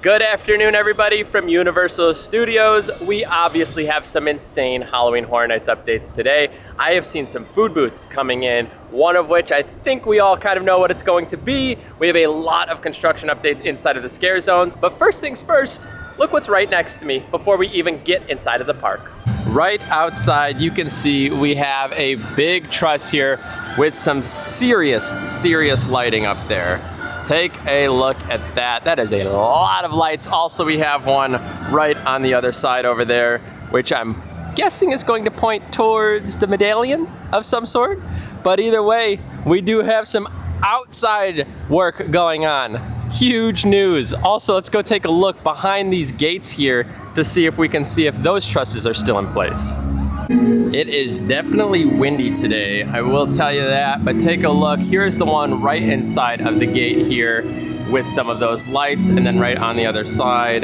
Good afternoon, everybody from Universal Studios. We obviously have some insane Halloween Horror Nights updates today. I have seen some food booths coming in, one of which I think we all kind of know what it's going to be. We have a lot of construction updates inside of the scare zones. But first things first, look what's right next to me before we even get inside of the park. Right outside, you can see we have a big truss here with some serious lighting up there. Take a look at that. That is a lot of lights. Also, we have one right on the other side over there, which I'm guessing is going to point towards the medallion of some sort. But either way, we do have some outside work going on. Huge news. Also, let's go take a look behind these gates here to see if we can see if those trusses are still in place. It is definitely windy today, I will tell you that, but take a look. Here's the one right inside of the gate here with some of those lights, and then right on the other side,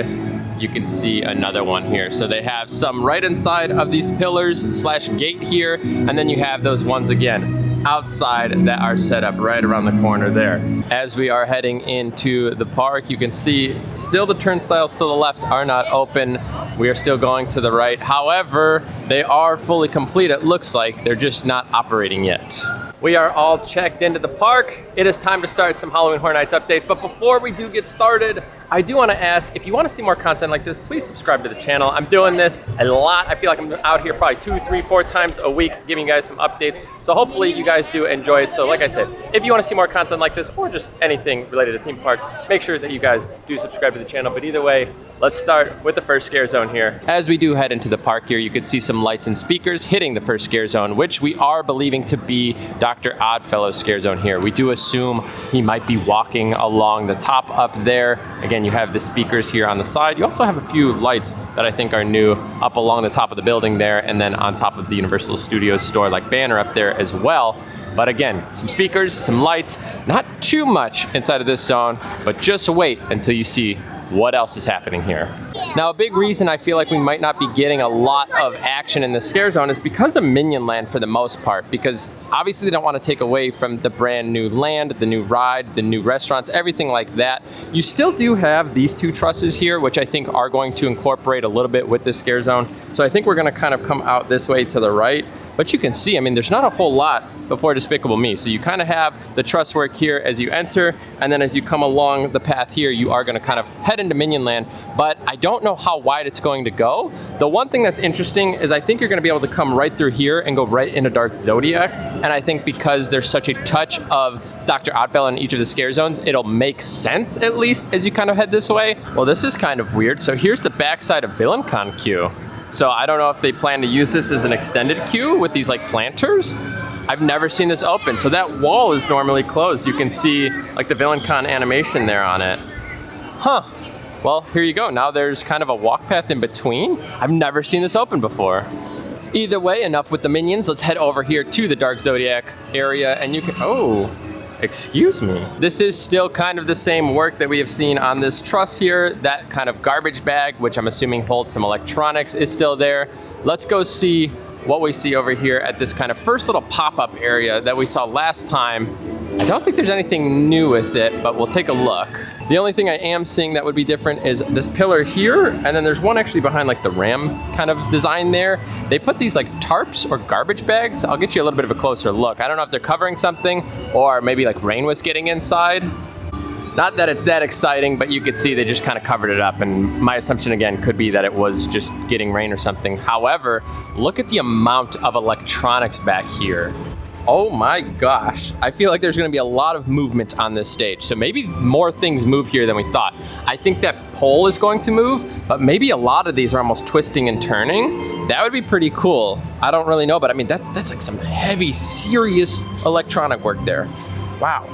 you can see another one here. So they have some right inside of these pillars / gate here, and then you have those ones again outside that are set up right around the corner there. As we are heading into the park, you can see still the turnstiles to the left are not open. We are still going to the right. However, they are fully complete. It looks like they're just not operating yet. We are all checked into the park. It is time to start some Halloween Horror Nights updates. But before we do get started, I do want to ask, if you want to see more content like this, please subscribe to the channel. I'm doing this a lot. I feel like I'm out here probably 2, 3, 4 times a week giving you guys some updates. So hopefully you guys do enjoy it. So like I said, if you want to see more content like this or just anything related to theme parks, make sure that you guys do subscribe to the channel. But either way, let's start with the first scare zone here. As we do head into the park here, you can see some lights and speakers hitting the first scare zone, which we are believing to be Dr. Oddfellow's scare zone here. We do assume he might be walking along the top up there. Again, you have the speakers here on the side. You also have a few lights that I think are new up along the top of the building there, and then on top of the Universal Studios store like banner up there as well. But again, some speakers, some lights, not too much inside of this zone, but just wait until you see what else is happening here. Now, a big reason I feel like we might not be getting a lot of action in the scare zone is because of Minion Land for the most part, because obviously they don't want to take away from the brand new land, the new ride, the new restaurants, everything like that. You still do have these 2 trusses here, which I think are going to incorporate a little bit with the scare zone. So I think we're going to kind of come out this way to the right. But you can see, I mean, there's not a whole lot before Despicable Me. So you kind of have the truss work here as you enter, and then as you come along the path here, you are going to kind of head into Minion Land. But I don't know how wide it's going to go. The one thing that's interesting is I think you're going to be able to come right through here and go right into Dark Zodiac. And I think because there's such a touch of Dr. Oddfellow in each of the scare zones, it'll make sense, at least, as you kind of head this way. Well, this is kind of weird. So here's the backside of VillainCon queue. So I don't know if they plan to use this as an extended queue with these like planters. I've never seen this open. So that wall is normally closed. You can see like the VillainCon animation there on it. Huh. Well, here you go. Now there's kind of a walk path in between. I've never seen this open before. Either way, enough with the minions. Let's head over here to the Dark Zodiac area, and you can, excuse me. This is still kind of the same work that we have seen on this truss here. That kind of garbage bag, which I'm assuming holds some electronics, is still there. Let's go see what we see over here at this kind of first little pop-up area that we saw last time. I don't think there's anything new with it, but we'll take a look. The only thing I am seeing that would be different is this pillar here, and then there's one actually behind like the ram kind of design there. They put these like tarps or garbage bags. I'll get you a little bit of a closer look. I don't know if they're covering something or maybe like rain was getting inside. Not that it's that exciting, but you could see they just kind of covered it up, and my assumption again could be that it was just getting rain or something. However, look at the amount of electronics back here. Oh my gosh. I feel like there's gonna be a lot of movement on this stage. So maybe more things move here than we thought. I think that pole is going to move, but maybe a lot of these are almost twisting and turning. That would be pretty cool. I don't really know, but I mean, that's like some heavy, serious electronic work there. Wow.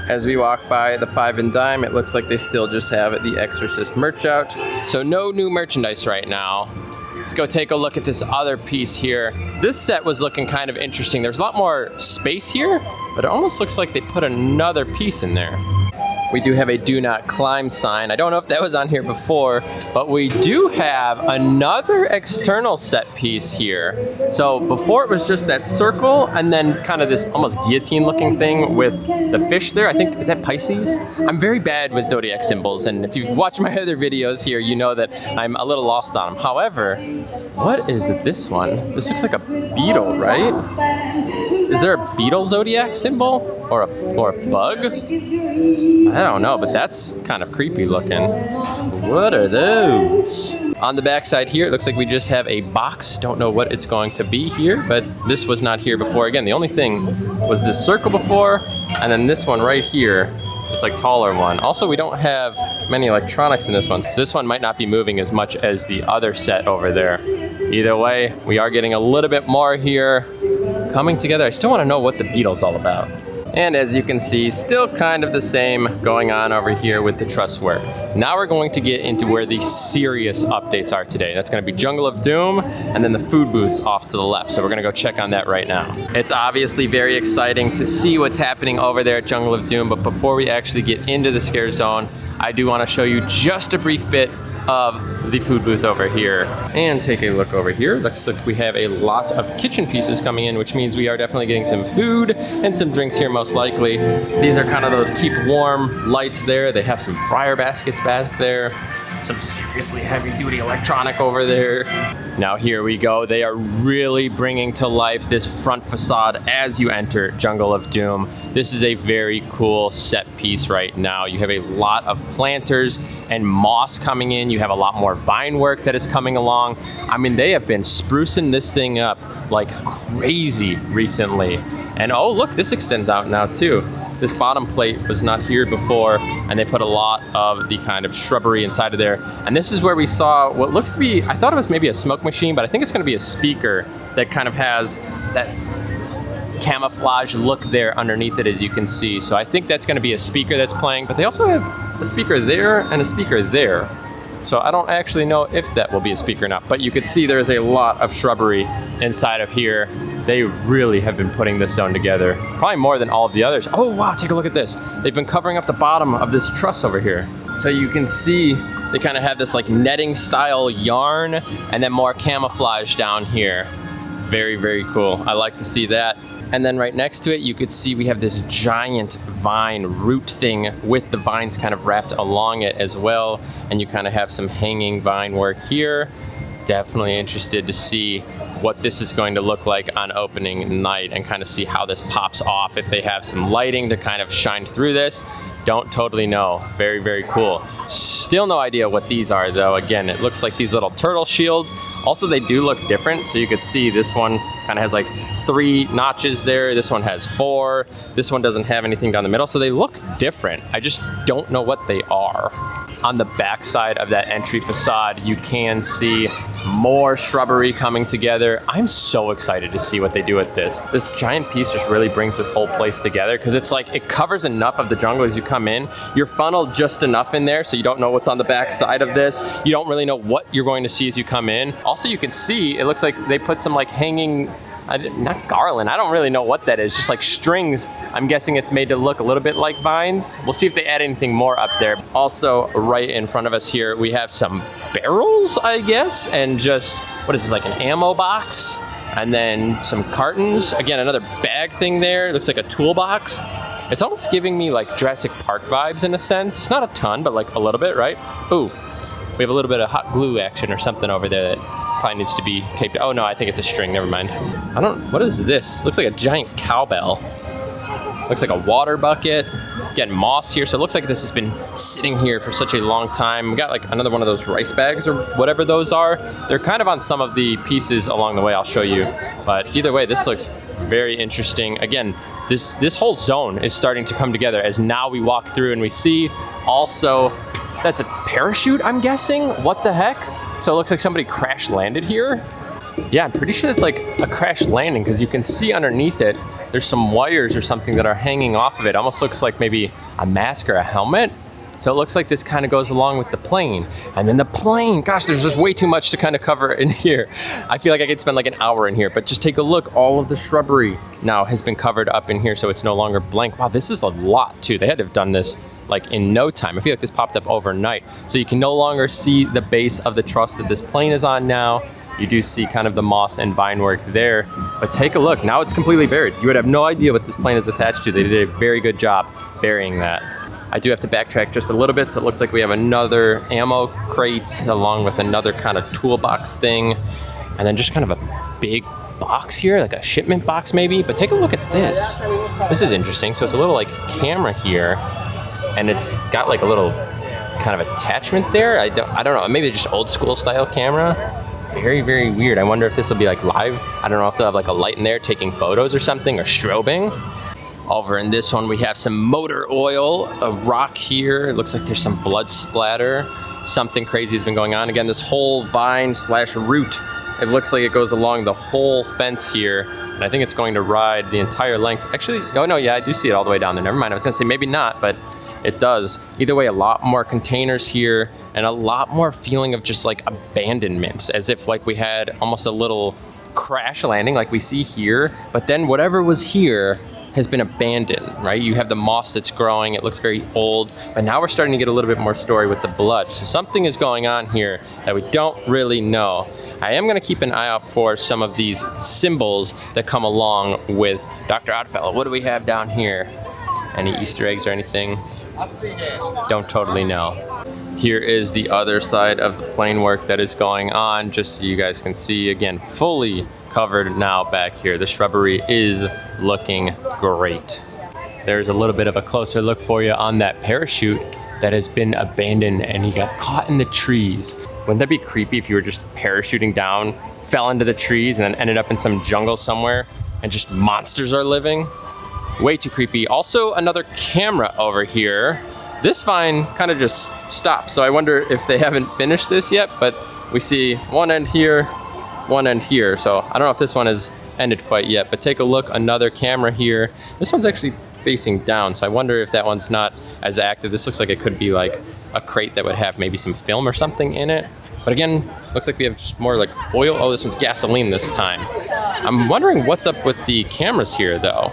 As we walk by the 5 and Dime, it looks like they still just have the Exorcist merch out. So no new merchandise right now. Let's go take a look at this other piece here. This set was looking kind of interesting. There's a lot more space here, but it almost looks like they put another piece in there. We do have a do not climb sign. I don't know if that was on here before, but we do have another external set piece here. So before it was just that circle and then kind of this almost guillotine looking thing with the fish there. I think, is that Pisces? I'm very bad with zodiac symbols, and if you've watched my other videos here, you know that I'm a little lost on them. However, what is this one? This looks like a beetle, right? Is there a beetle zodiac symbol? Or a bug? I don't know, but that's kind of creepy looking. What are those? On the back side here, it looks like we just have a box. Don't know what it's going to be here, but this was not here before. Again, the only thing was this circle before, and then this one right here, this like taller one. Also, we don't have many electronics in this one, so this one might not be moving as much as the other set over there. Either way, we are getting a little bit more here coming together. I still want to know what the beetle's all about. And as you can see, still kind of the same going on over here with the truss work. Now we're going to get into where the serious updates are today. That's going to be Jungle of Doom and then the food booths off to the left. So we're going to go check on that right now. It's obviously very exciting to see what's happening over there at Jungle of Doom. But before we actually get into the scare zone, I do want to show you just a brief bit of the food booth over here. And take a look over here. Looks like we have a lot of kitchen pieces coming in, which means we are definitely getting some food and some drinks here most likely. These are kind of those keep warm lights there. They have some fryer baskets back there. Some seriously heavy duty electronic over there. Now here we go. They are really bringing to life this front facade as you enter Jungle of Doom. This is a very cool set piece right now. You have a lot of planters and moss coming in. You have a lot more vine work that is coming along. I mean, they have been sprucing this thing up like crazy recently. And oh, look, this extends out now too. This bottom plate was not here before, and they put a lot of the kind of shrubbery inside of there. And this is where we saw what looks to be, I thought it was maybe a smoke machine, but I think it's gonna be a speaker that kind of has that camouflage look there underneath it, as you can see. So I think that's gonna be a speaker that's playing, but they also have a speaker there and a speaker there. So I don't actually know if that will be a speaker or not, but you could see there's a lot of shrubbery inside of here. They really have been putting this zone together, probably more than all of the others. Oh wow, take a look at this. They've been covering up the bottom of this truss over here. So you can see they kind of have this like netting style yarn and then more camouflage down here. Very, very cool. I like to see that. And then right next to it, you could see we have this giant vine root thing with the vines kind of wrapped along it as well. And you kind of have some hanging vine work here. Definitely interested to see what this is going to look like on opening night and kind of see how this pops off, if they have some lighting to kind of shine through this. Don't totally know. Very, very cool. Still no idea what these are though. Again, it looks like these little turtle shields. Also, they do look different. So you could see this one kind of has like 3 notches there. This one has 4. This one doesn't have anything down the middle. So they look different. I just don't know what they are. On the back side of that entry facade, you can see more shrubbery coming together. I'm so excited to see what they do with this. This giant piece just really brings this whole place together because it's like it covers enough of the jungle as you come in. You're funneled just enough in there so you don't know what's on the back side of this. You don't really know what you're going to see as you come in. Also, you can see it looks like they put some like hanging, not garland, I don't really know what that is, just like strings. I'm guessing it's made to look a little bit like vines. We'll see if they add anything more up there. Also, right in front of us here, we have some barrels, I guess, and just, what is this, like an ammo box? And then some cartons. Again, another bag thing there. It looks like a toolbox. It's almost giving me like Jurassic Park vibes in a sense. Not a ton, but like a little bit, right? Ooh, we have a little bit of hot glue action or something over there that probably needs to be taped. Oh no, I think it's a string, never mind. What is this? Looks like a giant cowbell. Looks like a water bucket. Again, moss here, so it looks like this has been sitting here for such a long time. We got like another one of those rice bags or whatever those are. They're kind of on some of the pieces along the way, I'll show you. But either way, this looks very interesting. Again, this whole zone is starting to come together as now we walk through and we see also, that's a parachute, I'm guessing? What the heck? So it looks like somebody crash landed here. Yeah, I'm pretty sure it's like a crash landing because you can see underneath it, there's some wires or something that are hanging off of it. Almost looks like maybe a mask or a helmet. So it looks like this kind of goes along with the plane. And then the plane, gosh, there's just way too much to kind of cover in here. I feel like I could spend like an hour in here, but just take a look. All of the shrubbery now has been covered up in here, so it's no longer blank. Wow, this is a lot too. They had to have done this like in no time. I feel like this popped up overnight. So you can no longer see the base of the truss that this plane is on now. You do see kind of the moss and vine work there, but take a look. Now it's completely buried. You would have no idea what this plane is attached to. They did a very good job burying that. I do have to backtrack just a little bit, so it looks like we have another ammo crate along with another kind of toolbox thing, and then just kind of a big box here, like a shipment box maybe. But take a look at this. This is interesting. So it's a little like camera here, and it's got like a little kind of attachment there. I don't know, maybe just old school style camera. Very, very weird. I wonder if this will be like live. I don't know if they'll have like a light in there taking photos or something, or strobing. Over in this one, we have some motor oil, a rock here. It looks like there's some blood splatter. Something crazy has been going on. Again, this whole vine / root, it looks like it goes along the whole fence here. And I think it's going to ride the entire length. Actually, oh no, yeah, I do see it all the way down there. Never mind, I was gonna say maybe not, but it does. Either way, a lot more containers here and a lot more feeling of just like abandonment, as if like we had almost a little crash landing like we see here, but then whatever was here has been abandoned, right? You have the moss that's growing, it looks very old, but now we're starting to get a little bit more story with the blood. So something is going on here that we don't really know. I am gonna keep an eye out for some of these symbols that come along with Dr. Oddfellow. What do we have down here? Any Easter eggs or anything? Don't totally know. Here is the other side of the plane work that is going on, just so you guys can see. Again, fully covered now back here. The shrubbery is looking great. There's a little bit of a closer look for you on that parachute that has been abandoned and he got caught in the trees. Wouldn't that be creepy if you were just parachuting down, fell into the trees, and then ended up in some jungle somewhere and just monsters are living? Way too creepy. Also, another camera over here. This vine kind of just stopped, so I wonder if they haven't finished this yet, but we see one end here, one end here. So I don't know if this one has ended quite yet, but take a look, another camera here. This one's actually facing down, so I wonder if that one's not as active. This looks like it could be like a crate that would have maybe some film or something in it. But again, looks like we have just more like oil. Oh, this one's gasoline this time. I'm wondering what's up with the cameras here though.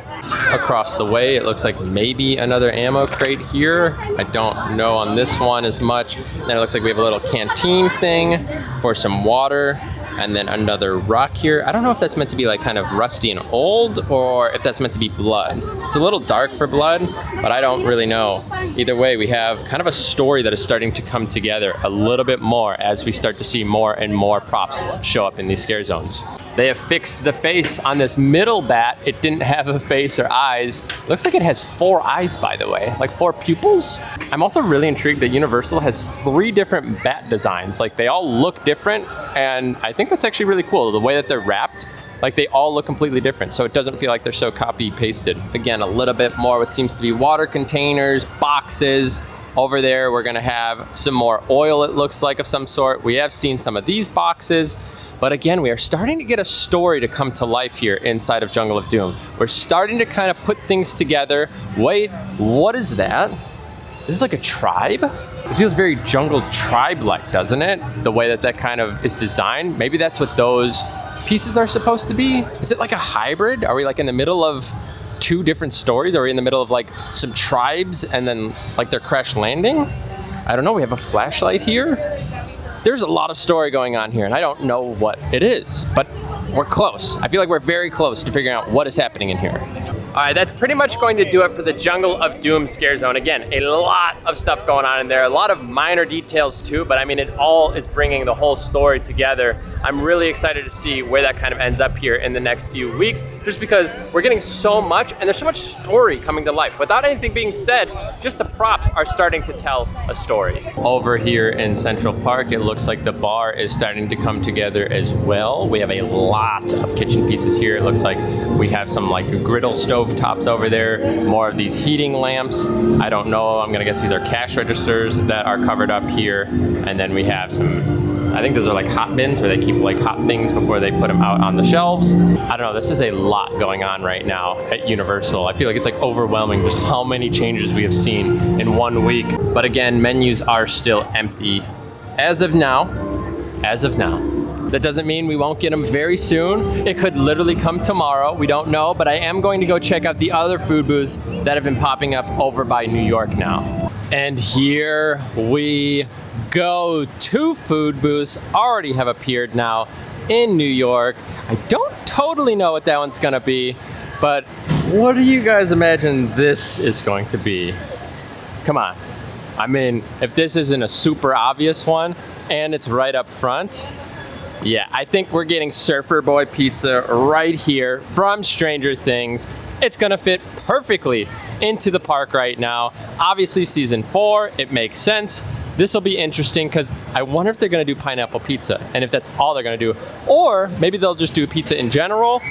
Across the way, it looks like maybe another ammo crate here. I don't know on this one as much. Then it looks like we have a little canteen thing for some water. And then another rock here. I don't know if that's meant to be like kind of rusty and old, or if that's meant to be blood. It's a little dark for blood, but I don't really know. Either way, we have kind of a story that is starting to come together a little bit more as we start to see more and more props show up in these scare zones. They have fixed the face on this middle bat. It didn't have a face or eyes. Looks like it has 4 eyes, by the way, like 4 pupils. I'm also really intrigued that Universal has 3 different bat designs. Like they all look different, and I think that's actually really cool. The way that they're wrapped, like they all look completely different, so it doesn't feel like they're so copy pasted. Again, a little bit more what seems to be water containers, boxes. Over there, we're gonna have some more oil, it looks like, of some sort. We have seen some of these boxes. But again, we are starting to get a story to come to life here inside of Jungle of Doom. We're starting to kind of put things together. Wait, what is that? Is this like a tribe? This feels very Jungle Tribe-like, doesn't it? The way that that kind of is designed. Maybe that's what those pieces are supposed to be. Is it like a hybrid? Are we like in the middle of 2 different stories? Are we in the middle of like some tribes and then like their crash landing? I don't know, we have a flashlight here. There's a lot of story going on here, and I don't know what it is, but we're close. I feel like we're very close to figuring out what is happening in here. All right, that's pretty much going to do it for the Jungle of Doom scare zone. Again, a lot of stuff going on in there, a lot of minor details too, but I mean, it all is bringing the whole story together. I'm really excited to see where that kind of ends up here in the next few weeks, just because we're getting so much, and there's so much story coming to life. Without anything being said, just the props are starting to tell a story. Over here in Central Park, it looks like the bar is starting to come together as well. We have a lot of kitchen pieces here. It looks like we have some like griddle stove tops over there, more of these heating lamps. I don't know, I'm gonna guess these are cash registers that are covered up here. And then we have some, I think those are like hot bins where they keep like hot things before they put them out on the shelves. I don't know, this is a lot going on right now at Universal. I feel like it's like overwhelming just how many changes we have seen in 1 week. But again, menus are still empty as of now. That doesn't mean we won't get them very soon. It could literally come tomorrow. We don't know, but I am going to go check out the other food booths that have been popping up over by New York now. And here we go. 2 food booths already have appeared now in New York. I don't totally know what that one's gonna be, but what do you guys imagine this is going to be? Come on. I mean, if this isn't a super obvious one and it's right up front, yeah, I think we're getting Surfer Boy Pizza right here from Stranger Things. It's gonna fit perfectly into the park right now. Obviously season 4, it makes sense. This will be interesting because I wonder if they're gonna do pineapple pizza and if that's all they're gonna do. Or maybe they'll just do pizza in general.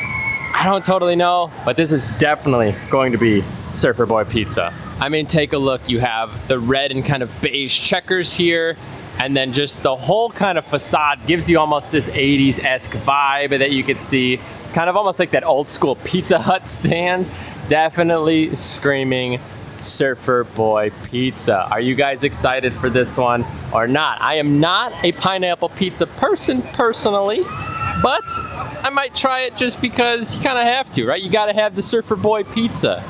I don't totally know, but this is definitely going to be Surfer Boy Pizza. I mean, take a look. You have the red and kind of beige checkers here, and then just the whole kind of facade gives you almost this 80s-esque vibe that you could see. Kind of almost like that old school Pizza Hut stand. Definitely screaming Surfer Boy Pizza. Are you guys excited for this one or not? I am not a pineapple pizza person personally, but I might try it just because you kind of have to, right? You got to have the Surfer Boy Pizza.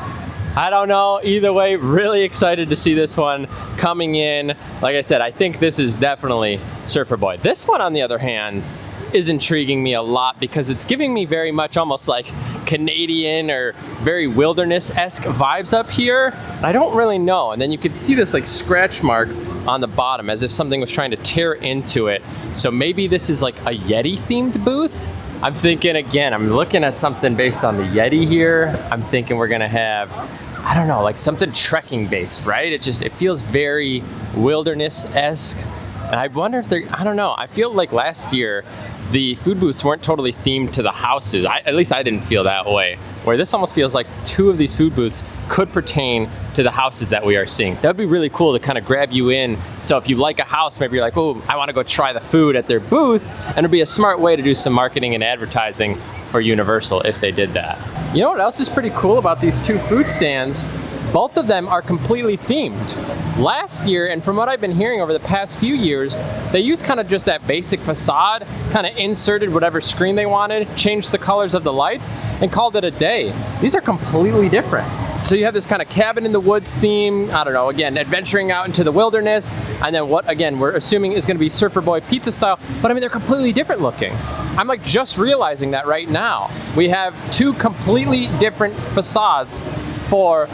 I don't know. Either way, really excited to see this one coming in. Like I said, I think this is definitely Surfer Boy. This one, on the other hand, is intriguing me a lot because it's giving me very much almost like Canadian or very wilderness-esque vibes up here. I don't really know. And then you can see this like scratch mark on the bottom as if something was trying to tear into it. So maybe this is like a Yeti-themed booth? I'm thinking again, I'm looking at something based on the Yeti here. I'm thinking we're gonna have, I don't know, like something trekking based, right? It feels very wilderness-esque. And I wonder if they're, I don't know. I feel like last year, the food booths weren't totally themed to the houses. At least I didn't feel that way. Where this almost feels like 2 of these food booths could pertain to the houses that we are seeing. That would be really cool to kind of grab you in. So if you like a house, maybe you're like, oh, I want to go try the food at their booth. And it'd be a smart way to do some marketing and advertising for Universal if they did that. You know what else is pretty cool about these 2 food stands? Both of them are completely themed. Last year, and from what I've been hearing over the past few years, they used kind of just that basic facade, kind of inserted whatever screen they wanted, changed the colors of the lights, and called it a day. These are completely different. So you have this kind of cabin in the woods theme, I don't know, again, adventuring out into the wilderness, and then what, again, we're assuming is gonna be Surfer Boy Pizza style, but I mean, they're completely different looking. I'm like just realizing that right now. We have 2 completely different facades for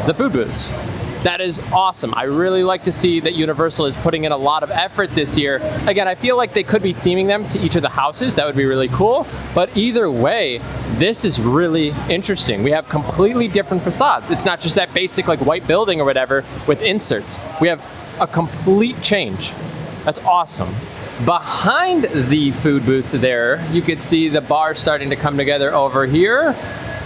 the food booths. That is awesome. I really like to see that Universal is putting in a lot of effort this year. Again, I feel like they could be theming them to each of the houses. That would be really cool. But either way, this is really interesting. We have completely different facades. It's not just that basic like white building or whatever with inserts. We have a complete change. That's awesome. Behind the food booths there, you could see the bar starting to come together over here.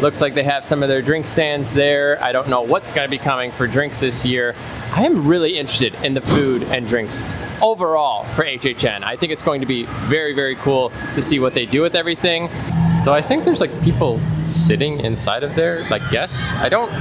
Looks like they have some of their drink stands there. I don't know what's gonna be coming for drinks this year. I am really interested in the food and drinks overall for HHN. I think it's going to be very, very cool to see what they do with everything. So I think there's like people sitting inside of there, like guests. I don't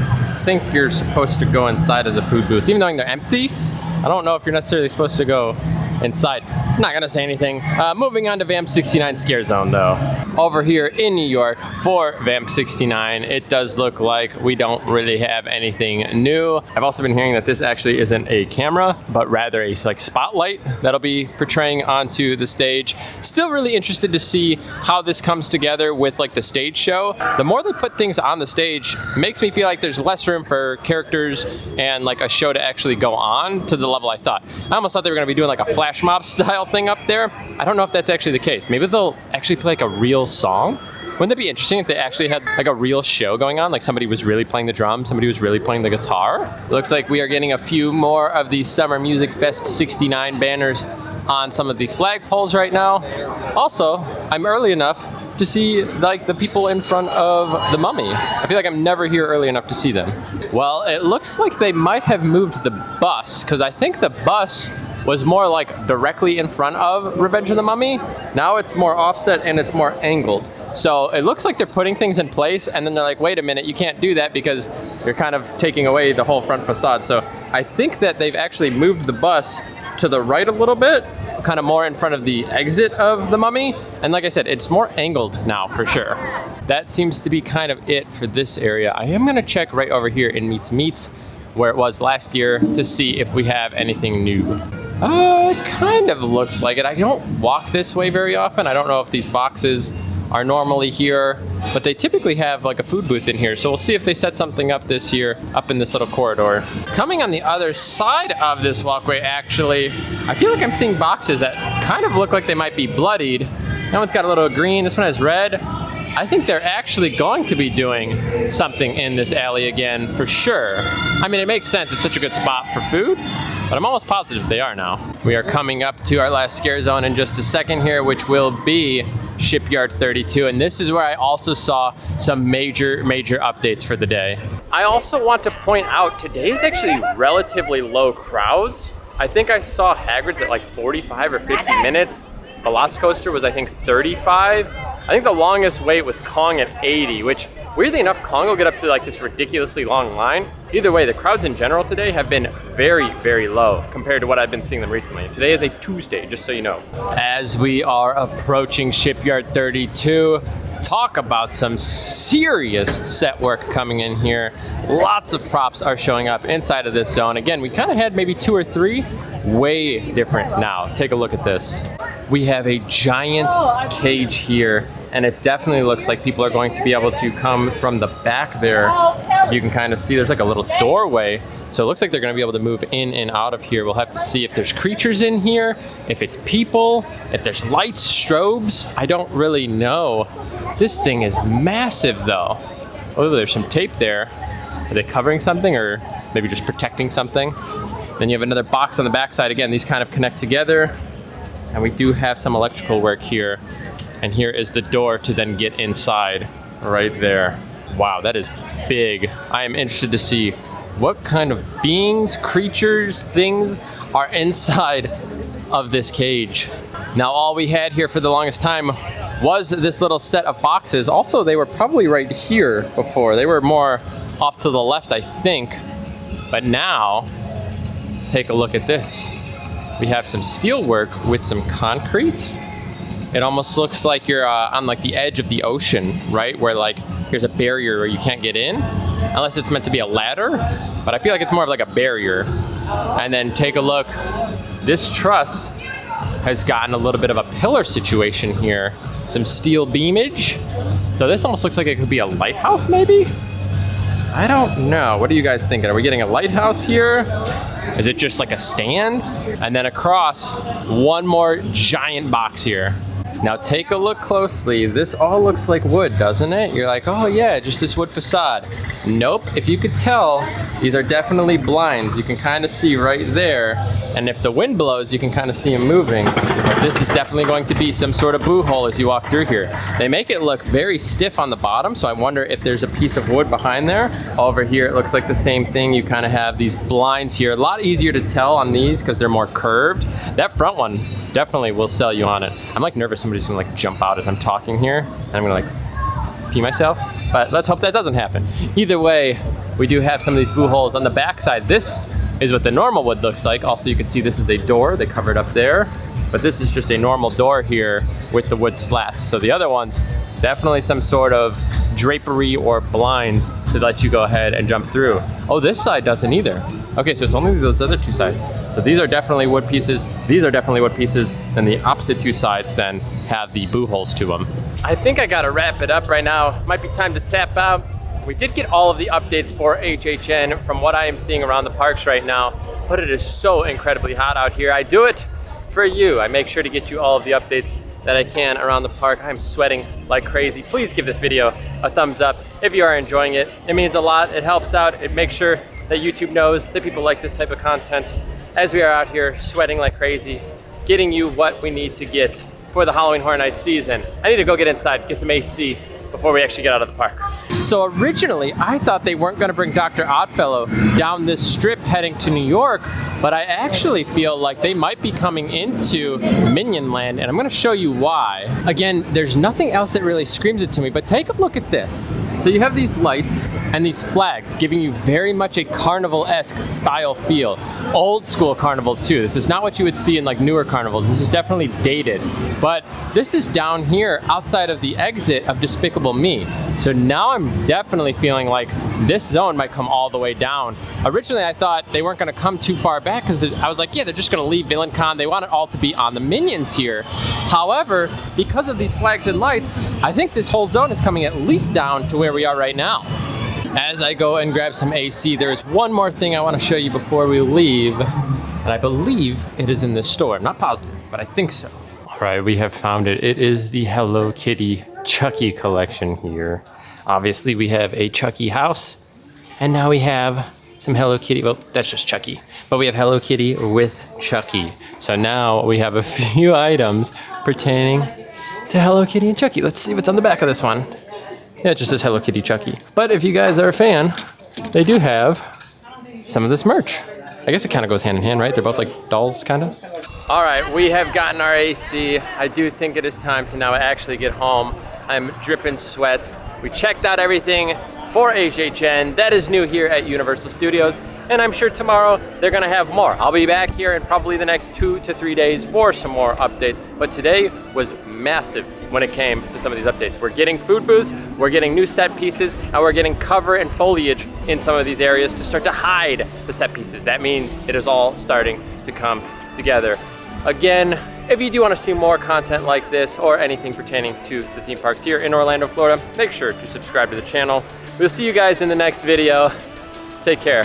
think you're supposed to go inside of the food booths, even though they're empty. I don't know if you're necessarily supposed to go inside. I'm not gonna say anything. Moving on to Vamp 69 Scare Zone though. Over here in New York for Vamp 69, it does look like we don't really have anything new. I've also been hearing that this actually isn't a camera, but rather a like spotlight that'll be portraying onto the stage. Still really interested to see how this comes together with like the stage show. The more they put things on the stage, makes me feel like there's less room for characters and like a show to actually go on to the level I thought. I almost thought they were gonna be doing like a flash mob style thing up there. I don't know if that's actually the case. Maybe they'll actually play like a real song. Wouldn't that be interesting if they actually had like a real show going on? Like somebody was really playing the drums, somebody was really playing the guitar. Looks like we are getting a few more of the Summer Music Fest 69 banners on some of the flagpoles right now. Also, I'm early enough to see like the people in front of the Mummy. I feel like I'm never here early enough to see them. Well, it looks like they might have moved the bus because I think the bus was more like directly in front of Revenge of the Mummy. Now it's more offset and it's more angled. So it looks like they're putting things in place and then they're like, wait a minute, you can't do that because you're kind of taking away the whole front facade. So I think that they've actually moved the bus to the right a little bit, kind of more in front of the exit of the Mummy. And like I said, it's more angled now for sure. That seems to be kind of it for this area. I am gonna check right over here in Meets. where it was last year to see if we have anything new. It kind of looks like it. I don't walk this way very often. I don't know if these boxes are normally here, but they typically have like a food booth in here. So we'll see if they set something up this year up in this little corridor. Coming on the other side of this walkway, actually, I feel like I'm seeing boxes that kind of look like they might be bloodied. That one's got a little green, this one has red. I think they're actually going to be doing something in this alley again for sure. I mean, it makes sense, it's such a good spot for food, but I'm almost positive they are now. We are coming up to our last scare zone in just a second here, which will be Shipyard 32, and this is where I also saw some major updates for the day. I also want to point out today is actually relatively low crowds. I think I saw Hagrid's at like 45 or 50 minutes. Velocicoaster was I think 35. I think the longest wait was Kong at 80, which weirdly enough, Kong will get up to like this ridiculously long line. Either way, the crowds in general today have been very low compared to what I've been seeing them recently. Today is a Tuesday, just so you know. As we are approaching Shipyard 32, talk about some serious set work coming in here. Lots of props are showing up inside of this zone. Again, we kind of had maybe 2 or 3, way different now. Take a look at this. We have a giant cage here, and it definitely looks like people are going to be able to come from the back there. You can kind of see there's like a little doorway, so it looks like they're going to be able to move in and out of here. We'll have to see if there's creatures in here, if it's people, if there's lights, strobes. I don't really know. This thing is massive though. Oh, there's some tape there. Are they covering something or maybe just protecting something? Then you have another box on the backside. Again, these kind of connect together. And we do have some electrical work here. And here is the door to then get inside right there. Wow, that is big. I am interested to see what kind of beings, creatures, things are inside of this cage. Now, all we had here for the longest time was this little set of boxes. Also, they were probably right here before. They were more off to the left, I think. But now, take a look at this. We have some steel work with some concrete. It almost looks like you're on like the edge of the ocean, right? Where like there's a barrier where you can't get in, unless it's meant to be a ladder. But I feel like it's more of like a barrier. And then take a look. This truss has gotten a little bit of a pillar situation here. Some steel beamage. So this almost looks like it could be a lighthouse maybe? I don't know. What are you guys thinking? Are we getting a lighthouse here? Is it just like a stand? And then across, one more giant box here. Now take a look closely. This all looks like wood, doesn't it? You're like, oh yeah, just this wood facade. Nope, if you could tell, these are definitely blinds. You can kind of see right there. And if the wind blows, you can kind of see them moving. But this is definitely going to be some sort of boo hole as you walk through here. They make it look very stiff on the bottom, so I wonder if there's a piece of wood behind there. Over here, it looks like the same thing. You kind of have these blinds here. A lot easier to tell on these because they're more curved. That front one definitely will sell you on it. I'm like nervous somebody's gonna like jump out as I'm talking here and I'm gonna like pee myself, but let's hope that doesn't happen. Either way, we do have some of these boo holes on the backside. This is what the normal wood looks like. Also, you can see this is a door. They covered up there, but this is just a normal door here with the wood slats. So the other ones, definitely some sort of drapery or blinds to let you go ahead and jump through. Oh, this side doesn't either. Okay, so it's only those other 2 sides. So these are definitely wood pieces. These are definitely wood pieces. Then the opposite 2 sides then have the boo holes to them. I think I gotta wrap it up right now. Might be time to tap out. We did get all of the updates for HHN from what I am seeing around the parks right now, but it is so incredibly hot out here. I do it for you. I make sure to get you all of the updates that I can around the park. I'm sweating like crazy. Please give this video a thumbs up if you are enjoying it. It means a lot. It helps out. It makes sure that YouTube knows that people like this type of content as we are out here sweating like crazy, getting you what we need to get for the Halloween Horror Nights season. I need to go get inside, get some AC before we actually get out of the park. So originally, I thought they weren't gonna bring Dr. Oddfellow down this strip heading to New York, but I actually feel like they might be coming into Minion Land, and I'm gonna show you why. Again, there's nothing else that really screams it to me, but take a look at this. So you have these lights and these flags giving you very much a carnival-esque style feel. Old school carnival too. This is not what you would see in like newer carnivals. This is definitely dated. But this is down here outside of the exit of Despicable Me. So now I'm definitely feeling like this zone might come all the way down. Originally I thought they weren't gonna come too far back because I was like, yeah, they're just gonna leave VillainCon. They want it all to be on the Minions here. However, because of these flags and lights, I think this whole zone is coming at least down to where we are right now. As I go and grab some AC, there is one more thing I want to show you before we leave, and I believe it is in this store. I'm not positive, but I think so. All right, we have found it. It is the Hello Kitty Chucky collection here. Obviously, we have a Chucky house, and now we have some Hello Kitty. Well, that's just Chucky, but we have Hello Kitty with Chucky. So now we have a few items pertaining to Hello Kitty and Chucky. Let's see what's on the back of this one. Yeah, it just says Hello Kitty Chucky. But if you guys are a fan, they do have some of this merch. I guess it kind of goes hand in hand, right? They're both like dolls, kind of. All right, we have gotten our AC. I do think it is time to now actually get home. I'm dripping sweat. We checked out everything for HHN. That is new here at Universal Studios. And I'm sure tomorrow they're gonna have more. I'll be back here in probably the next 2 to 3 days for some more updates. But today was massive when it came to some of these updates. We're getting food booths, we're getting new set pieces, and we're getting cover and foliage in some of these areas to start to hide the set pieces. That means it is all starting to come together. Again, if you do want to see more content like this or anything pertaining to the theme parks here in Orlando, Florida, make sure to subscribe to the channel. We'll see you guys in the next video. Take care.